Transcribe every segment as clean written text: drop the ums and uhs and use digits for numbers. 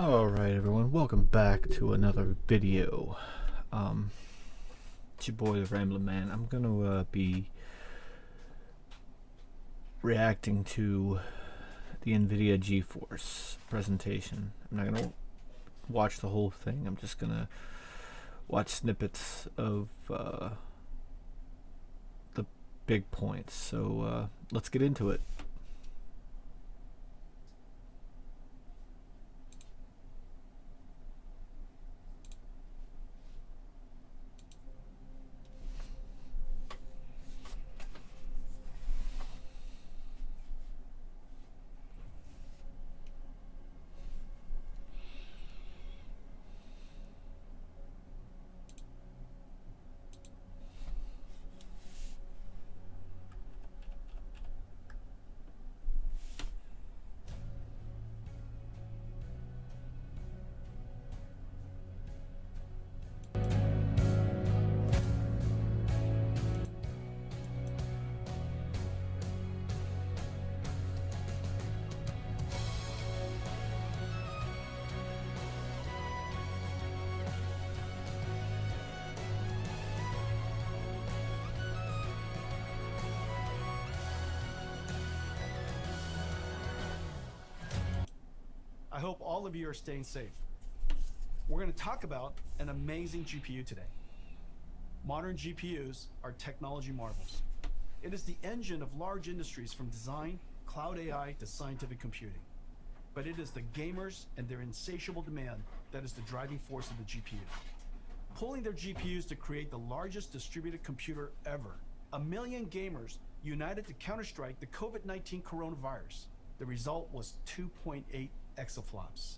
Alright everyone, welcome back to another video. It's your boy the Rambling Man. I'm gonna be reacting to the NVIDIA GeForce presentation. I'm not gonna watch the whole thing, I'm just gonna watch snippets of the big points. So let's get into it. I hope all of you are staying safe. We're going to talk about an amazing GPU today. Modern GPUs are technology marvels. It is the engine of large industries from design, cloud AI to scientific computing. But it is the gamers and their insatiable demand that is the driving force of the GPU. Pulling their GPUs to create the largest distributed computer ever. 1 million gamers united to counterstrike the COVID-19 coronavirus. The result was 2.8 exaflops,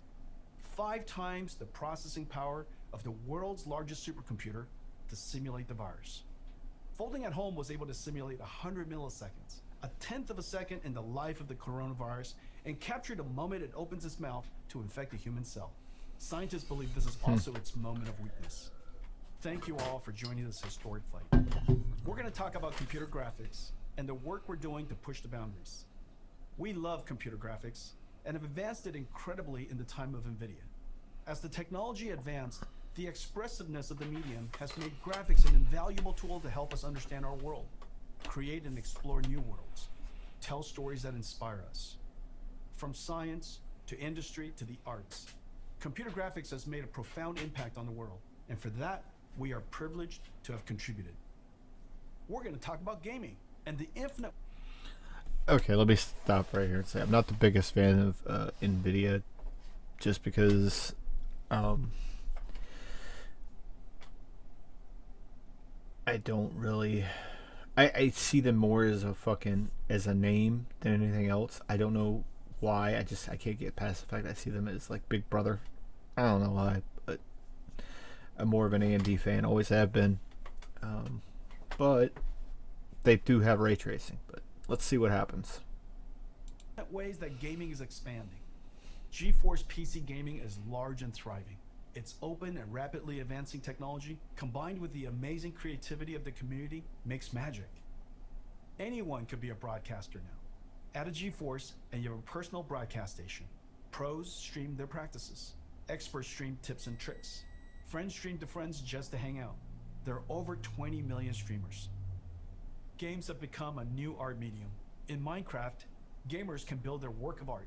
5 times the processing power of the world's largest supercomputer to simulate the virus. Folding at home was able to simulate 100 milliseconds, a tenth of a second in the life of the coronavirus, and capture the moment it opens its mouth to infect a human cell. Scientists believe this is also its moment of weakness. Thank you all for joining this historic fight. We're going to talk about computer graphics and the work we're doing to push the boundaries. We love computer graphics and have advanced it incredibly in the time of NVIDIA. As the technology advanced, the expressiveness of the medium has made graphics an invaluable tool to help us understand our world, create and explore new worlds, tell stories that inspire us. From science to industry to the arts, computer graphics has made a profound impact on the world, and for that, we are privileged to have contributed. We're going to talk about gaming and the infinite. Okay, let me stop right here and say I'm not the biggest fan of NVIDIA, just because I don't really I see them more as a name than anything else. I don't know why. I can't get past the fact I see them as like Big Brother. I don't know why, but I'm more of an AMD fan, always have been. But they do have ray tracing, but let's see what happens. Ways that gaming is expanding. GeForce PC gaming is large and thriving. Its open and rapidly advancing technology, combined with the amazing creativity of the community, makes magic. Anyone could be a broadcaster now. Add a GeForce and you have a personal broadcast station. Pros stream their practices. Experts stream tips and tricks. Friends stream to friends just to hang out. There are over 20 million streamers. Games have become a new art medium. In Minecraft, gamers can build their work of art.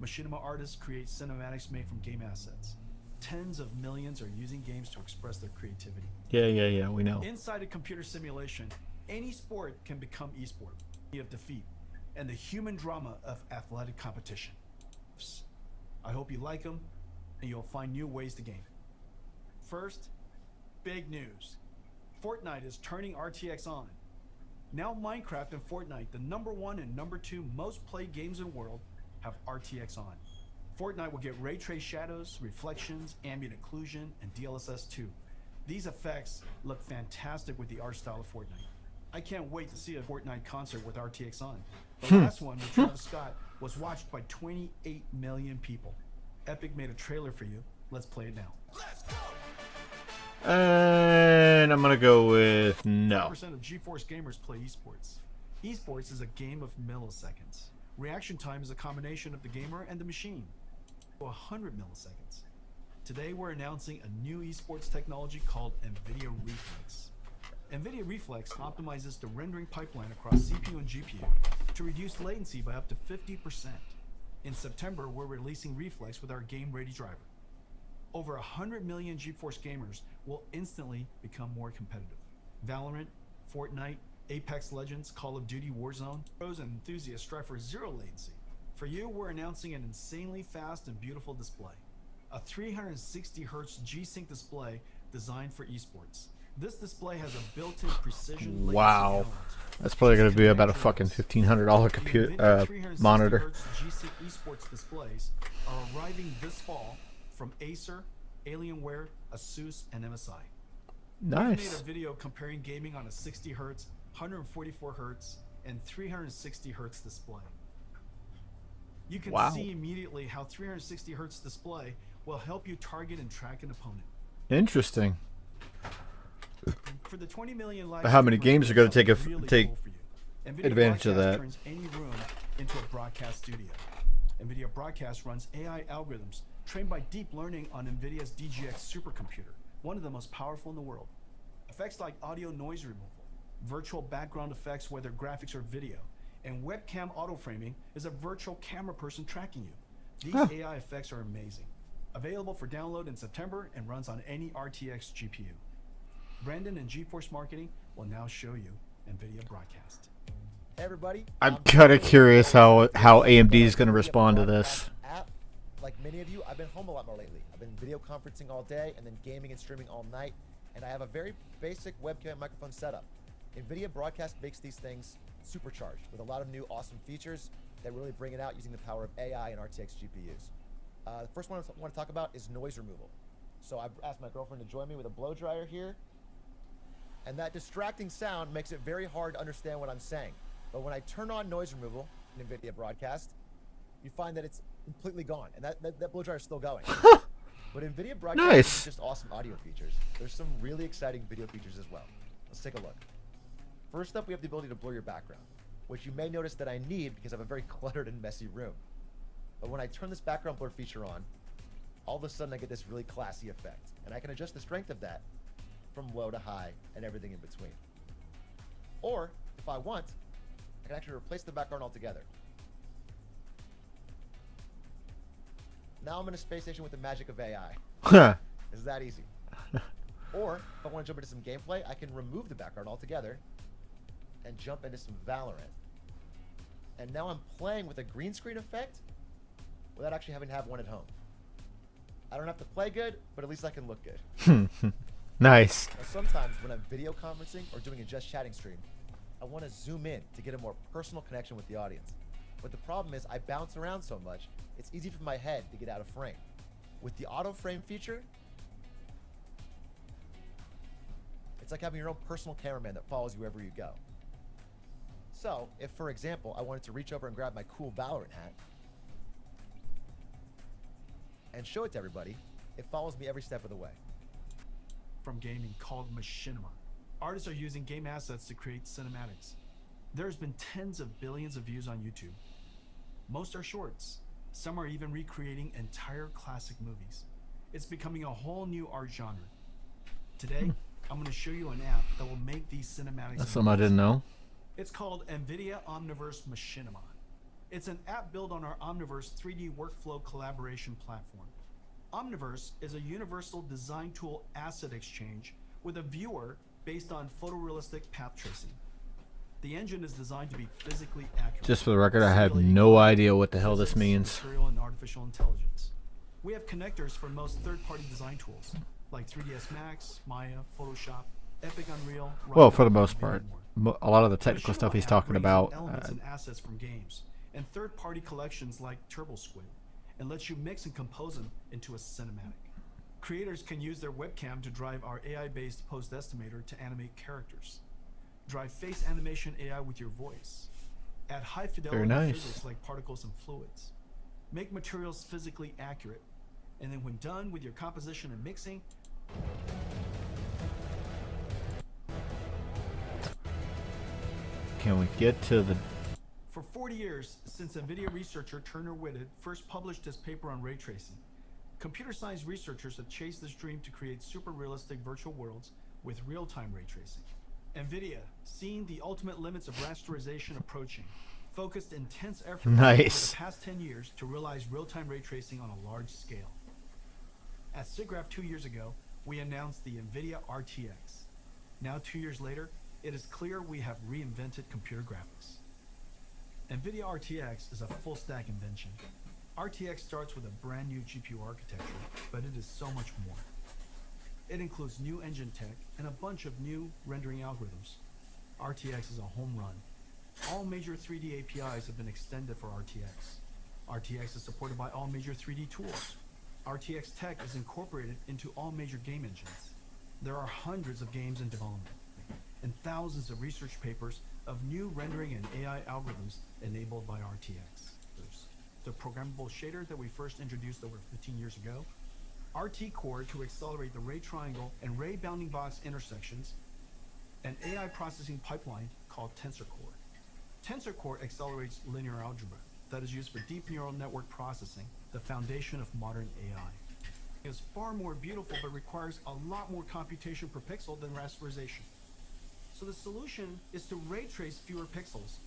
Machinima artists create cinematics made from game assets. Tens of millions are using games to express their creativity. Yeah, we know. Inside a computer simulation, any sport can become esport of defeat and the human drama of athletic competition. I hope you like them and you'll find new ways to game. First, big news. Fortnite is turning RTX on. Now Minecraft and Fortnite, the #1 and #2 most played games in the world, have RTX on. Fortnite will get ray trace shadows, reflections, ambient occlusion, and DLSS 2. These effects look fantastic with the art style of Fortnite. I can't wait to see a Fortnite concert with RTX on. The last one with Travis Scott was watched by 28 million people. Epic made a trailer for you. Let's play it now. Let's go! And I'm gonna go with no. 90% of GeForce gamers play esports. Esports is a game of milliseconds. Reaction time is a combination of the gamer and the machine. 100 milliseconds. Today we're announcing a new esports technology called NVIDIA Reflex. NVIDIA Reflex optimizes the rendering pipeline across CPU and GPU to reduce latency by up to 50%. In September, we're releasing Reflex with our game-ready driver. Over 100 million GeForce gamers will instantly become more competitive. Valorant, Fortnite, Apex Legends, Call of Duty Warzone, pros and enthusiasts strive for zero latency. For you, we're announcing an insanely fast and beautiful display. A 360Hz G-Sync display designed for esports. This display has a built-in precision latency Wow. count. That's probably going to be about a fucking $1,500 computer monitor. G-Sync esports displays are arriving this fall from Acer, Alienware, Asus, and MSI. We've made Nice. a video comparing gaming on a 60 Hz, 144 Hz, and 360 Hz display. You can Wow. see immediately how 360 Hz display will help you target and track an opponent. Interesting. For the 20 million live But how many streamers, games are going to take something really take cool for you. NVIDIA advantage of Broadcast that? turns any room into a broadcast studio. NVIDIA Broadcast runs AI algorithms trained by deep learning on NVIDIA's DGX supercomputer, one of the most powerful in the world. Effects like audio noise removal, virtual background effects whether graphics or video, and webcam auto-framing is a virtual camera person tracking you. These AI effects are amazing. Available for download in September and runs on any RTX GPU. Brandon and GeForce Marketing will now show you NVIDIA Broadcast. Hey everybody. I'm kind of curious how AMD is going to respond to this. App. Like many of you, I've been home a lot more lately. I've been video conferencing all day and then gaming and streaming all night, and I have a very basic webcam and microphone setup. NVIDIA Broadcast makes these things supercharged with a lot of new awesome features that really bring it out using the power of AI and RTX GPUs. The first one I want to talk about is noise removal. So I've asked my girlfriend to join me with a blow dryer here, and that distracting sound makes it very hard to understand what I'm saying. But when I turn on noise removal in NVIDIA Broadcast, you find that it's completely gone, and that blow dryer is still going. But NVIDIA Broadcast Nice. is just awesome audio features. There's some really exciting video features as well. Let's take a look. First up, we have the ability to blur your background, which you may notice that I need because I have a very cluttered and messy room. But when I turn this background blur feature on, all of a sudden I get this really classy effect, and I can adjust the strength of that from low to high and everything in between. Or, if I want, I can actually replace the background altogether. Now I'm in a space station with the magic of AI. Huh. It's that easy. Or, if I want to jump into some gameplay, I can remove the background altogether and jump into some Valorant. And now I'm playing with a green screen effect without actually having to have one at home. I don't have to play good, but at least I can look good. Nice. Now, sometimes when I'm video conferencing or doing a just chatting stream, I want to zoom in to get a more personal connection with the audience. But the problem is I bounce around so much, it's easy for my head to get out of frame. With the auto frame feature, it's like having your own personal cameraman that follows you wherever you go. So, if for example, I wanted to reach over and grab my cool Valorant hat and show it to everybody, it follows me every step of the way. From gaming called Machinima. Artists are using game assets to create cinematics. There's been tens of billions of views on YouTube. Most are shorts. Some are even recreating entire classic movies. It's becoming a whole new art genre. Today, I'm going to show you an app that will make these cinematics. That's something I didn't know. It's called NVIDIA Omniverse Machinima. It's an app built on our Omniverse 3D workflow collaboration platform. Omniverse is a universal design tool asset exchange with a viewer based on photorealistic path tracing. The engine is designed to be physically accurate. Just for the record, I have simulating no idea what the hell this physics, means. Material and artificial intelligence. We have connectors for most third-party design tools like 3ds Max, Maya, Photoshop, Epic Unreal. Well, Rhino, for the most and part, many more. a lot of the technical Machinima stuff he's app talking brings in about. elements and assets from games and third-party collections like TurboSquid and lets you mix and compose them into a cinematic. Creators can use their webcam to drive our AI-based post estimator to animate characters. Drive face animation AI with your voice. Add high fidelity nice. physics like particles and fluids. Make materials physically accurate. And then when done with your composition and mixing, Can we get to the For 40 years, since NVIDIA researcher Turner Whitted first published his paper on ray tracing, computer science researchers have chased this dream to create super realistic virtual worlds with real-time ray tracing. NVIDIA, seeing the ultimate limits of rasterization approaching, focused intense effort over Nice. the past 10 years to realize real-time ray tracing on a large scale. At SIGGRAPH 2 years ago, we announced the NVIDIA RTX. Now 2 years later, it is clear we have reinvented computer graphics. NVIDIA RTX is a full-stack invention. RTX starts with a brand new GPU architecture, but it is so much more. It includes new engine tech and a bunch of new rendering algorithms. RTX is a home run. All major 3D APIs have been extended for RTX. RTX is supported by all major 3D tools. RTX tech is incorporated into all major game engines. There are hundreds of games in development and thousands of research papers of new rendering and AI algorithms enabled by RTX. The programmable shader that we first introduced over 15 years ago, RT Core to accelerate the ray triangle and ray bounding box intersections, an AI processing pipeline called Tensor Core. Tensor Core accelerates linear algebra that is used for deep neural network processing, the foundation of modern AI. It is far more beautiful but requires a lot more computation per pixel than rasterization. So the solution is to ray trace fewer pixels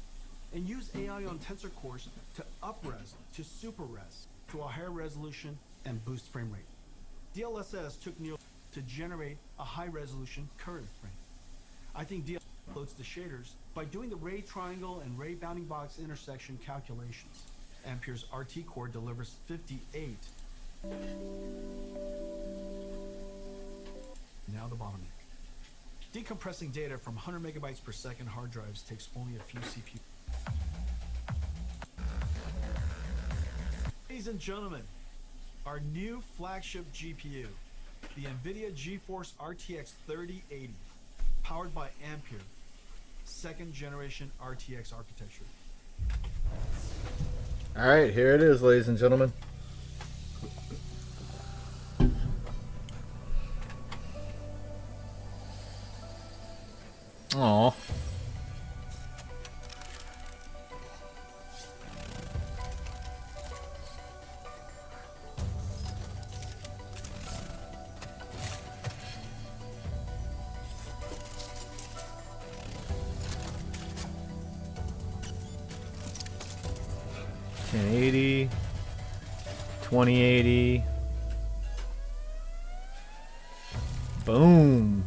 and use AI on tensor cores to up-res, to super-res, to a higher resolution and boost frame rate. DLSS took nearly to generate a high-resolution current frame. I think DLSS loads the shaders by doing the ray triangle and ray bounding box intersection calculations. Ampere's RT core delivers 58. Now the bottleneck. Decompressing data from 100 megabytes per second hard drives takes only a few CPU. Ladies and gentlemen, our new flagship GPU, the NVIDIA GeForce RTX 3080, powered by Ampere, second generation RTX architecture. All right, here it is, ladies and gentlemen. Aww. $1080, 2080. Boom.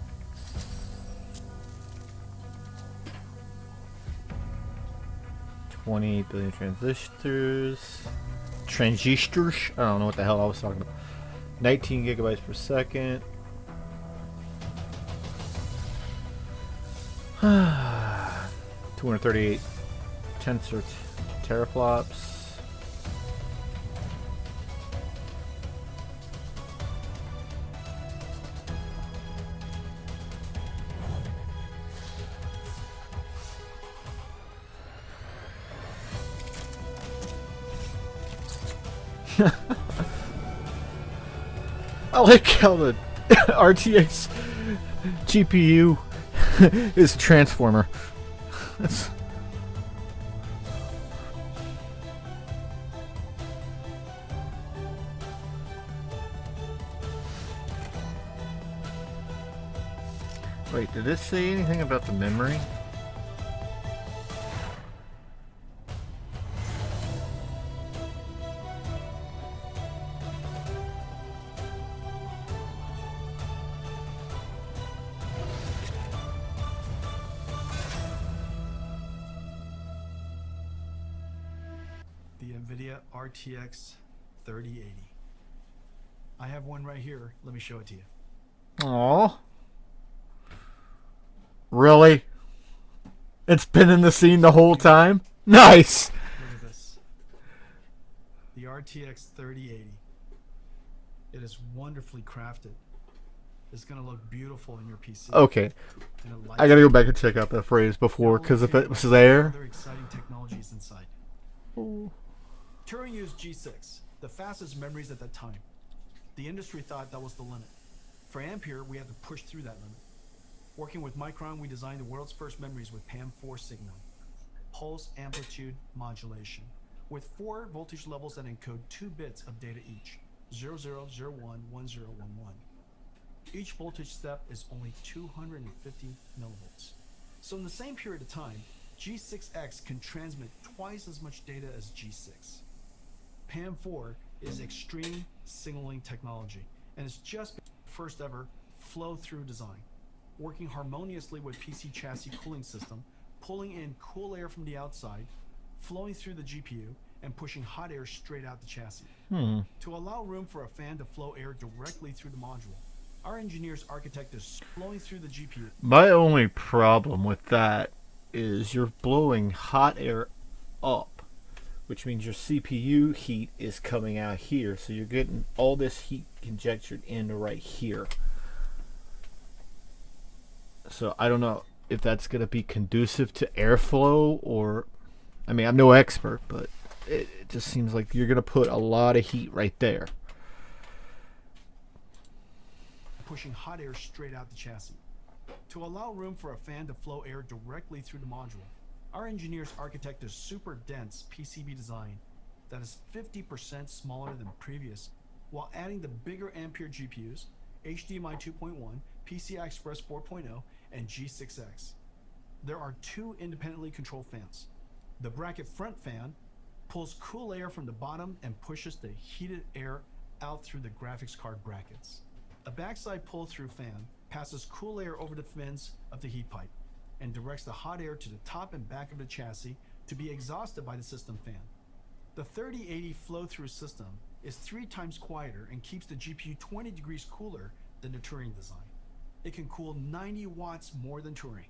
$28 billion transistors. I don't know what the hell I was talking about. 19 gigabytes per second. 238 tensor teraflops. I like how the RTX GPU is a transformer. That's Wait, did this say anything about the memory? The NVIDIA RTX 3080. I have one right here. Let me show it to you. Aww. Really? It's been in the scene the whole time? Nice! Look at this. The RTX 3080. It is wonderfully crafted. It's going to look beautiful in your PC. Okay. I gotta go back and check out that phrase before, because if it was there... Other exciting technologies inside. Turing used G6, the fastest memories at that time. The industry thought that was the limit. For Ampere, we had to push through that limit. Working with Micron, we designed the world's first memories with PAM4 signaling. pulse amplitude modulation with 4 voltage levels that encode 2 bits of data each, 0001, 1011. Each voltage step is only 250 millivolts. So in the same period of time, G6X can transmit twice as much data as G6. PAM4 is extreme signaling technology and is just the first ever flow-through design, working harmoniously with PC chassis cooling system, pulling in cool air from the outside, flowing through the GPU, and pushing hot air straight out the chassis. To allow room for a fan to flow air directly through the module, our engineers architect is flowing through the GPU. My only problem with that is you're blowing hot air up, which means your CPU heat is coming out here, so you're getting all this heat conjectured into right here. So I don't know if that's going to be conducive to airflow, or I mean, I'm no expert, but it just seems like you're going to put a lot of heat right there. Pushing hot air straight out the chassis. To allow room for a fan to flow air directly through the module, our engineers architect a super dense PCB design that is 50% smaller than previous, while adding the bigger Ampere GPUs, HDMI 2.1, PCI Express 4.0, and G6X. There are 2 independently controlled fans. The bracket front fan pulls cool air from the bottom and pushes the heated air out through the graphics card brackets. A backside pull-through fan passes cool air over the fins of the heat pipe and directs the hot air to the top and back of the chassis to be exhausted by the system fan. The 3080 flow-through system is 3 times quieter and keeps the GPU 20 degrees cooler than the Turing design. It can cool 90 watts more than Turing.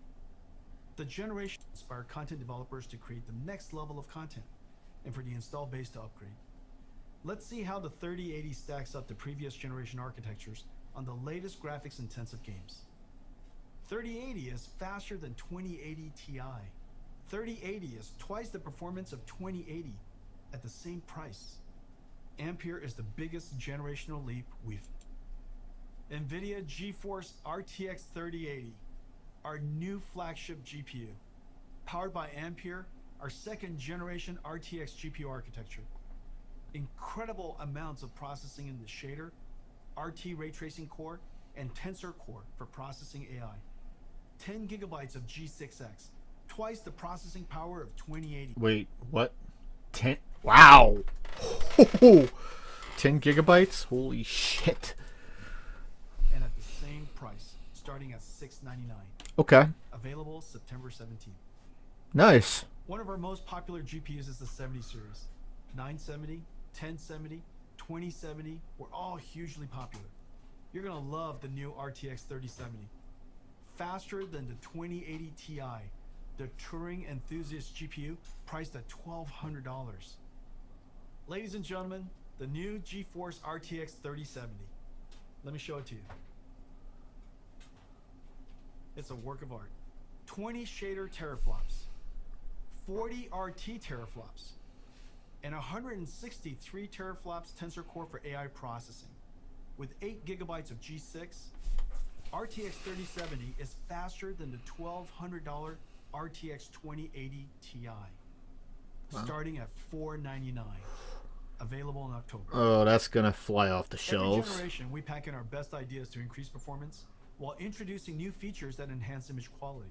The generation inspired content developers to create the next level of content and for the install base to upgrade. Let's see how the 3080 stacks up to previous generation architectures on the latest graphics intensive games. 3080 is faster than 2080 Ti. 3080 is twice the performance of 2080 at the same price. Ampere is the biggest generational leap we've. NVIDIA GeForce RTX 3080, our new flagship GPU. Powered by Ampere, our 2nd generation RTX GPU architecture. Incredible amounts of processing in the shader, RT ray tracing core, and tensor core for processing AI. 10 gigabytes of G6X, twice the processing power of 2080. Wait, what? 10? Wow! 10 gigabytes? Holy shit. And at the same price, starting at $699. Okay. Available September 17th. Nice. One of our most popular GPUs is the 70 series. 970, 1070, 2070 were all hugely popular. You're going to love the new RTX 3070. Faster than the 2080 Ti, the Turing enthusiast GPU priced at $1,200. Ladies and gentlemen, the new GeForce RTX 3070. Let me show it to you. It's a work of art. 20 shader teraflops, 40 RT teraflops, and 163 teraflops tensor core for AI processing. With 8 gigabytes of G6, RTX 3070 is faster than the $1,200 RTX 2080 Ti, starting at $499. Available in October. Oh, that's gonna fly off the Every shelves. generation, we pack in our best ideas to increase performance while introducing new features that enhance image quality.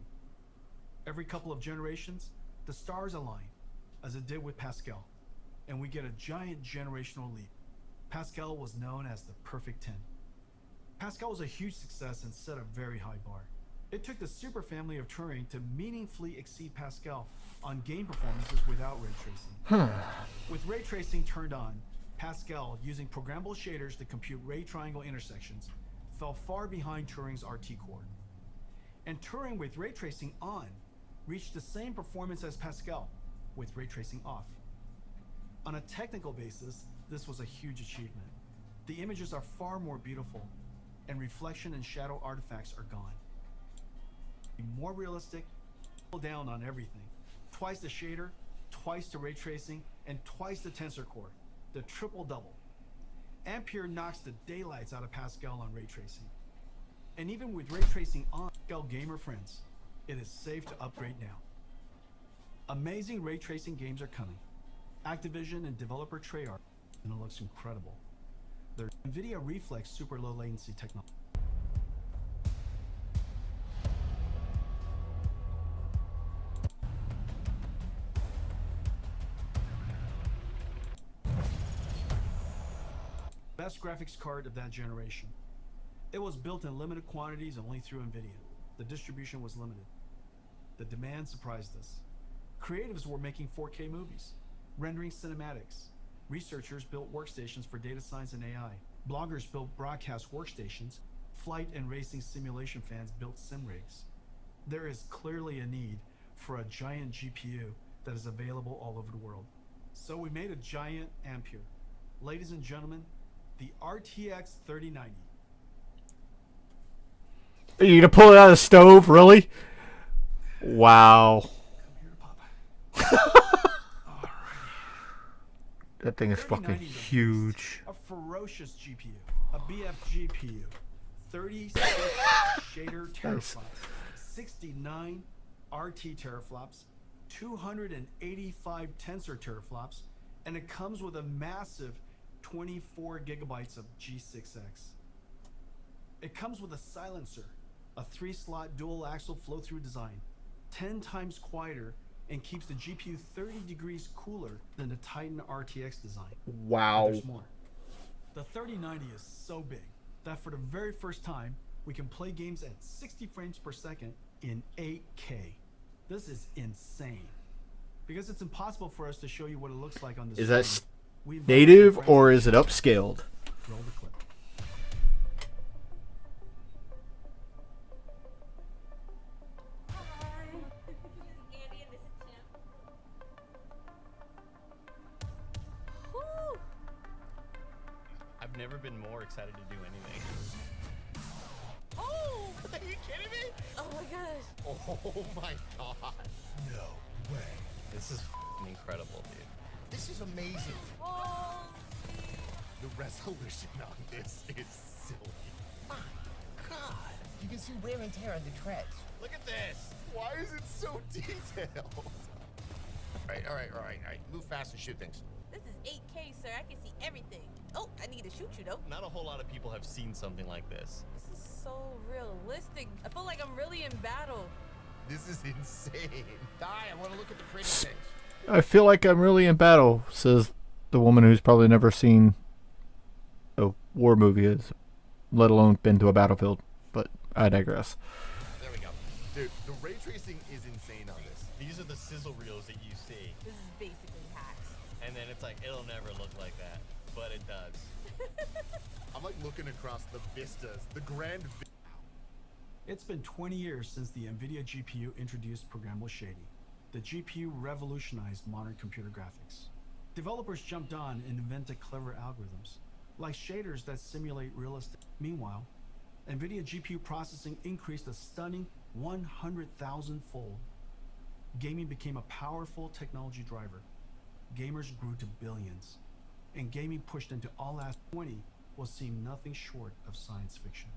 Every couple of generations, the stars align, as it did with Pascal, and we get a giant generational leap. Pascal was known as the perfect 10. Pascal was a huge success and set a very high bar. It took the super family of Turing to meaningfully exceed Pascal on game performances without ray tracing. With ray tracing turned on, Pascal, using programmable shaders to compute ray triangle intersections, fell far behind Turing's RT core. And Turing with ray tracing on reached the same performance as Pascal with ray tracing off. On a technical basis, this was a huge achievement. The images are far more beautiful, and reflection and shadow artifacts are gone. More realistic, down on everything. Twice the shader, twice the ray tracing, and twice the tensor core. The triple double. Ampere knocks the daylights out of Pascal on ray tracing. And even with ray tracing on, Pascal gamer friends, it is safe to upgrade now. Amazing ray tracing games are coming. Activision and developer Treyarch, and it looks incredible. Their NVIDIA Reflex super low latency technology. Best graphics card of that generation. It was built in limited quantities only through NVIDIA. The distribution was limited. The demand surprised us. Creatives were making 4K movies, rendering cinematics. Researchers built workstations for data science and AI. Bloggers built broadcast workstations. Flight and racing simulation fans built sim rigs. There is clearly a need for a giant GPU that is available all over the world. So we made a giant Ampere. Ladies and gentlemen, the RTX 3090. Are you gonna pull it out of the stove, really? Wow. Come here to Papa. Alright. That thing is fucking 3090 is a huge. beast, a ferocious GPU, a BF GPU, 36 shader teraflops, 69 RT teraflops, 285 tensor teraflops, and it comes with a massive 24 gigabytes of G6X. It comes with a silencer, a 3-slot dual axle flow-through design, 10 times quieter, and keeps the GPU 30 degrees cooler than the Titan RTX design. Wow. There's more. The 3090 is so big that for the very first time, we can play games at 60 frames per second in 8K. This is insane. Because it's impossible for us to show you what it looks like on this Is that screen, we invited native some or friends. is it upscaled? Roll the clip. Hi, this is Andy and this is Tim. Woo! I've never been more excited to do anything. Oh! Are you kidding me? Oh my gosh. Oh my god. No way. This is f***ing incredible, dude. This is amazing. Oh! The resolution on this is silly. My God. You can see wear and tear on the treads. Look at this. Why is it so detailed? All right. Move fast and shoot things. This is 8K, sir. I can see everything. Oh, I need to shoot you though. Not a whole lot of people have seen something like this. This is so realistic. I feel like I'm really in battle. This is insane. Die, I want to look at the pretty things. I feel like I'm really in battle, says the woman who's probably never seen a war movie, let alone been to a battlefield. But I digress. There we go. Dude, the ray tracing is insane on this. These are the sizzle reels that you see. This is basically hacks. And then it's like, it'll never look like that. But it does. I'm like looking across the vistas, the grand It's been 20 years since the NVIDIA GPU introduced programmable shading. The GPU revolutionized modern computer graphics. Developers jumped on and invented clever algorithms, like shaders that simulate realistic. Meanwhile, NVIDIA GPU processing increased a stunning 100,000-fold. Gaming became a powerful technology driver. Gamers grew to billions, and gaming pushed into all aspects. 20 will seem nothing short of science fiction.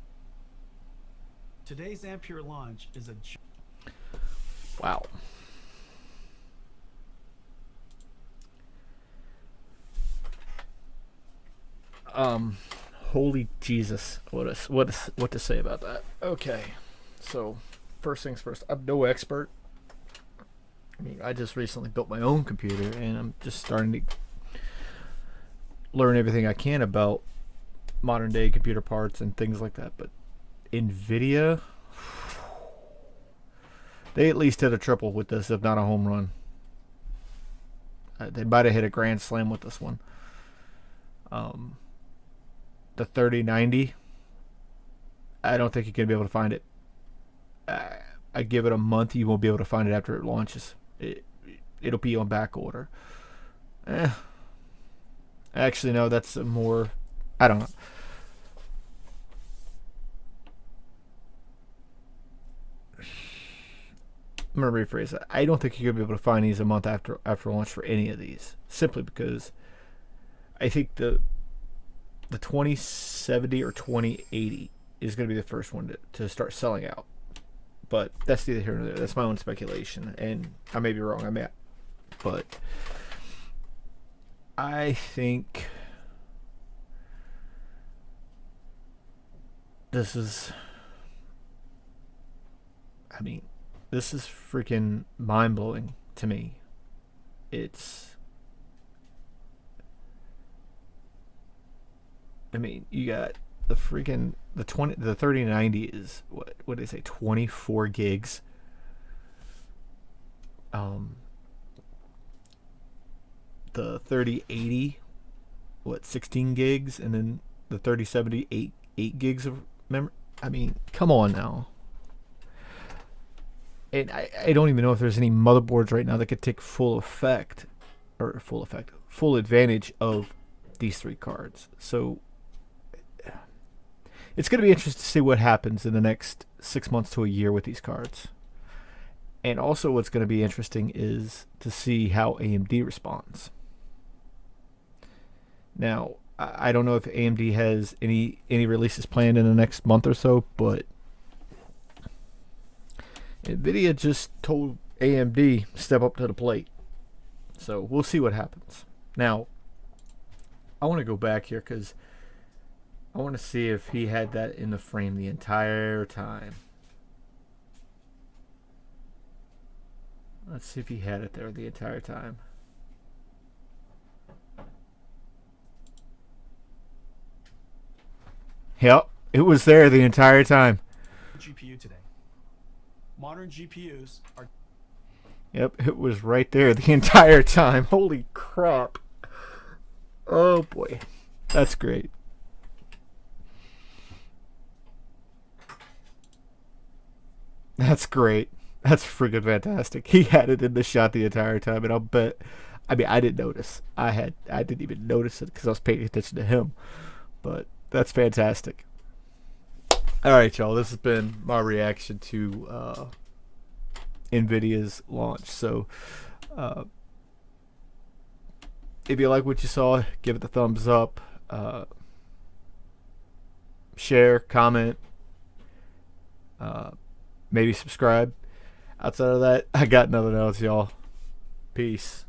Today's Ampere launch is a Wow. Holy Jesus. What to say about that? Okay. So, first things first. I'm no expert. I mean, I just recently built my own computer and I'm just starting to learn everything I can about modern day computer parts and things like that. But NVIDIA, they at least hit a triple with this, if not a home run. They might have hit a grand slam with this one. The 3090, I don't think you're going to be able to find it. I give it a month, you won't be able to find it after it launches. It'll be on back order. Actually, no, that's a more... I don't know. I'm going to rephrase that. I don't think you're going to be able to find these a month after launch for any of these. Simply because I think the 2070 or 2080 is going to be the first one to start selling out. But that's neither here nor there. That's my own speculation. And I may be wrong. but I think this is, I mean, this is freaking mind-blowing to me. It's, I mean, you got the freaking the 3090 is what did they say, 24 gigs. The 3080, 16 gigs, and then the 3070 8 gigs of memory. I mean, come on now. And I don't even know if there's any motherboards right now that could take full advantage of these three cards. So it's going to be interesting to see what happens in the next 6 months to a year with these cards. And also what's going to be interesting is to see how AMD responds. Now, I don't know if AMD has any releases planned in the next month or so, but NVIDIA just told AMD step up to the plate. So we'll see what happens. Now, I want to go back here because I want to see if he had that in the frame the entire time. Let's see if he had it there the entire time. Yep, it was there the entire time. GPU today. Modern GPUs are. Yep, it was right there the entire time. Holy crap. Oh boy. That's great. That's great. That's freaking fantastic. He had it in the shot the entire time, and I'll bet. I mean, I didn't notice. I didn't even notice it because I was paying attention to him. But that's fantastic. All right, y'all. This has been my reaction to NVIDIA's launch. So, if you like what you saw, give it the thumbs up. Share, comment, maybe subscribe. Outside of that, I got nothing else, y'all. Peace.